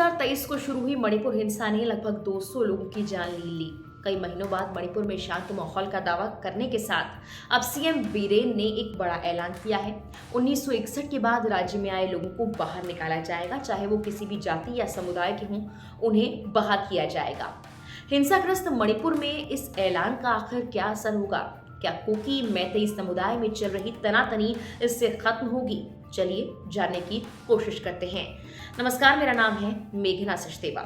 2023 को शुरू हुई मणिपुर हिंसा ने लगभग 200 लोगों की जान ली। कई महीनों बाद मणिपुर में शांत माहौल का दावा करने के साथ अब सीएम बीरेन ने एक बड़ा ऐलान किया है। 1961 के बाद राज्य में आए लोगों को बाहर निकाला जाएगा, चाहे वो किसी भी जाति या समुदाय के हों, उन्हें बाहर किया जाएगा। हिंसाग्रस्त मणिपुर में इस ऐलान का आखिर क्या असर होगा? क्या कुकी मैतेई समुदाय में चल रही तनातनी इससे खत्म होगी? चलिए जानने की कोशिश करते हैं। नमस्कार, मेरा नाम है मेघना सचदेवा।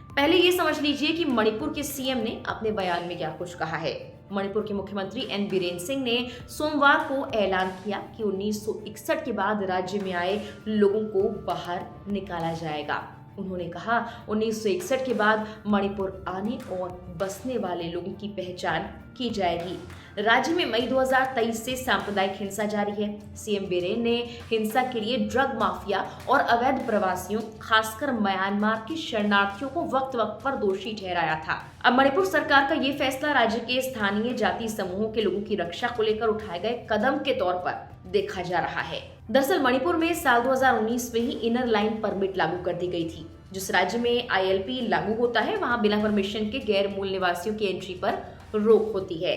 पहले ये समझ लीजिए कि मणिपुर के सीएम ने अपने बयान में क्या कुछ कहा है। मणिपुर के मुख्यमंत्री एन बीरेन सिंह ने सोमवार को ऐलान किया कि 1961 के बाद राज्य में आए लोगों को बाहर निकाला जाएगा। उन्होंने कहा, 1961 के बाद मणिपुर आने और बसने वाले लोगों की पहचान की जाएगी। राज्य में मई 2023 से सांप्रदायिक हिंसा जारी है। सीएम बीरेन ने हिंसा के लिए ड्रग माफिया और अवैध प्रवासियों, खासकर म्यांमार के शरणार्थियों को वक्त वक्त पर दोषी ठहराया था। अब मणिपुर सरकार का ये फैसला राज्य के स्थानीय जाति समूहों के लोगों की रक्षा को लेकर उठाए गए कदम के तौर पर देखा जा रहा है। दरअसल मणिपुर में साल 2019 में ही इनर लाइन परमिट लागू कर दी गई थी। जिस राज्य में आईएलपी लागू होता है, वहां बिना परमिशन के गैर मूल निवासियों की एंट्री पर रोक होती है।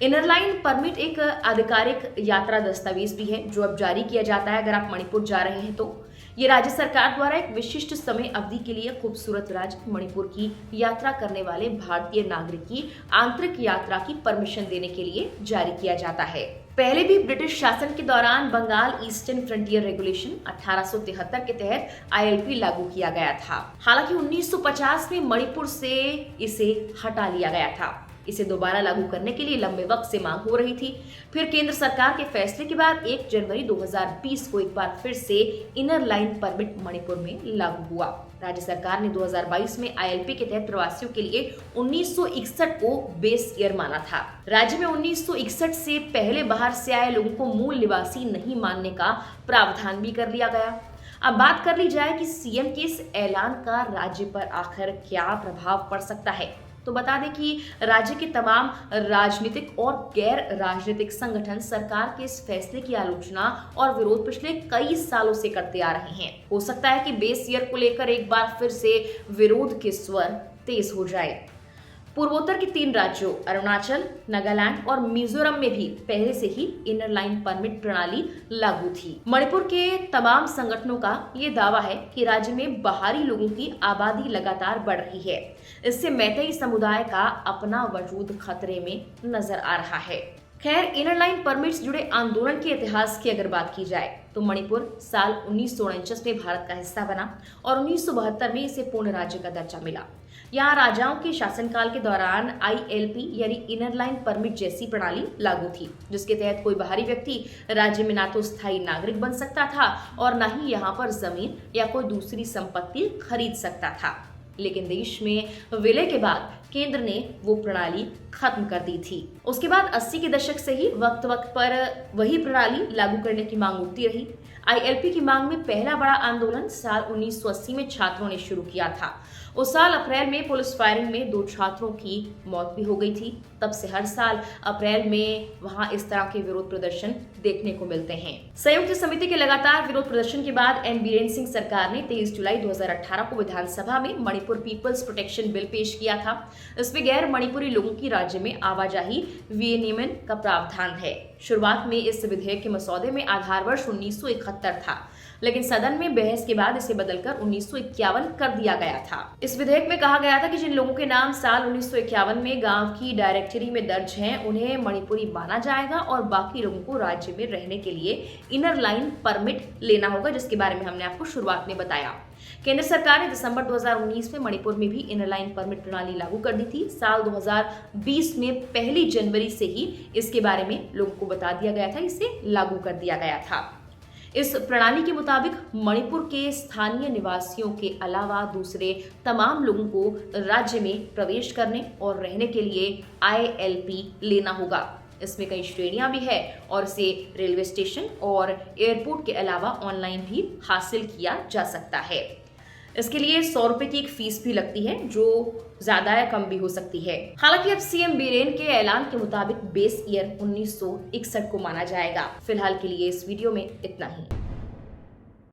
इनर लाइन परमिट एक आधिकारिक यात्रा दस्तावेज भी है जो अब जारी किया जाता है अगर आप मणिपुर जा रहे हैं तो। ये राज्य सरकार द्वारा एक विशिष्ट समय अवधि के लिए खूबसूरत राज्य मणिपुर की यात्रा करने वाले भारतीय नागरिक की आंतरिक यात्रा की परमिशन देने के लिए जारी किया जाता है। पहले भी ब्रिटिश शासन के दौरान बंगाल ईस्टर्न फ्रंटियर रेगुलेशन 1873 के तहत आईएलपी लागू किया गया था। हालांकि 1950 में मणिपुर से इसे हटा लिया गया था। इसे दोबारा लागू करने के लिए लंबे वक्त से मांग हो रही थी। फिर केंद्र सरकार के फैसले के बाद 1 जनवरी 2020 को एक बार फिर से इनर लाइन परमिट मणिपुर में लागू हुआ। राज्य सरकार ने 2022 में आईएलपी के तहत प्रवासियों के लिए 1961 को बेस ईयर माना था। राज्य में 1961 से पहले बाहर से आए लोगों को मूल निवासी नहीं मानने का प्रावधान भी कर लिया गया। अब बात कर ली जाए कि सीएम के इस ऐलान का राज्य पर आखिर क्या प्रभाव पड़ सकता है, तो बता दें कि राज्य के तमाम राजनीतिक और गैर राजनीतिक संगठन सरकार के इस फैसले की आलोचना और विरोध पिछले कई सालों से करते आ रहे हैं। हो सकता है कि बेस ईयर को लेकर एक बार फिर से विरोध के स्वर तेज हो जाए। पूर्वोत्तर के 3 राज्यों अरुणाचल, नागालैंड और मिजोरम में भी पहले से ही इनर लाइन परमिट प्रणाली लागू थी। मणिपुर के तमाम संगठनों का ये दावा है कि राज्य में बाहरी लोगों की आबादी लगातार बढ़ रही है। इससे मैतेई समुदाय का अपना वजूद खतरे में नजर आ रहा है। खैर, इनर लाइन परमिट से जुड़े आंदोलन के इतिहास की अगर बात की जाए तो मणिपुर साल 1949 में भारत का हिस्सा बना और 1972 में इसे पूर्ण राज्य का दर्जा मिला। यहाँ राजाओं के शासनकाल के दौरान आईएलपी यानी इनर लाइन परमिट जैसी प्रणाली लागू थी, जिसके तहत कोई बाहरी व्यक्ति राज्य में ना तो स्थायी नागरिक बन सकता था और न ही यहाँ पर जमीन या कोई दूसरी संपत्ति खरीद सकता था। लेकिन देश में विलय के बाद केंद्र ने वो प्रणाली खत्म कर दी थी। उसके बाद 80 के दशक से ही वक्त वक्त पर वही प्रणाली लागू करने की मांग उठती रही। आईएलपी की मांग में पहला बड़ा आंदोलन साल 1980 में छात्रों ने शुरू किया था। उस साल अप्रैल में पुलिस फायरिंग में 2 छात्रों की मौत भी हो गई थी। तब से हर साल अप्रैल में वहां इस तरह के विरोध प्रदर्शन देखने को मिलते हैं। संयुक्त समिति के लगातार विरोध प्रदर्शन के बाद एन बीरेन सिंह सरकार ने 23 जुलाई 2018 को विधानसभा में मणिपुर पीपल्स प्रोटेक्शन बिल पेश किया था। इसमें गैर मणिपुरी लोगों की राज्य में आवाजाही विनियमन का प्रावधान है। शुरुआत में इस विधेयक के मसौदे में आधार वर्ष 1971 था, लेकिन सदन में बहस के बाद इसे बदलकर 1951 कर दिया गया था। इस विधेयक में कहा गया था कि जिन लोगों के नाम साल 1951 में गांव की डायरेक्टरी में दर्ज हैं, उन्हें मणिपुरी माना जाएगा और बाकी लोगों को राज्य में रहने के लिए इनर लाइन परमिट लेना होगा, जिसके बारे में हमने आपको शुरुआत में बताया। केंद्र सरकार ने दिसंबर 2019 में मणिपुर में भी इनर लाइन परमिट प्रणाली लागू कर दी थी। साल 2020 में 1 जनवरी से ही इसके बारे में लोगों को बता दिया गया था, इसे लागू कर दिया गया था। इस प्रणाली के मुताबिक मणिपुर के स्थानीय निवासियों के अलावा दूसरे तमाम लोगों को राज्य में प्रवेश करने और रहने के लिए आईएलपी लेना होगा। इसमें कई श्रेणियां भी है और इसे रेलवे स्टेशन और एयरपोर्ट के अलावा ऑनलाइन भी हासिल किया जा सकता है। इसके लिए 100 रुपए की एक फीस भी लगती है, जो ज्यादा या कम भी हो सकती है। हालांकि अब सीएम बीरेन के ऐलान के मुताबिक बेस ईयर 1961 को माना जाएगा। फिलहाल के लिए इस वीडियो में इतना ही।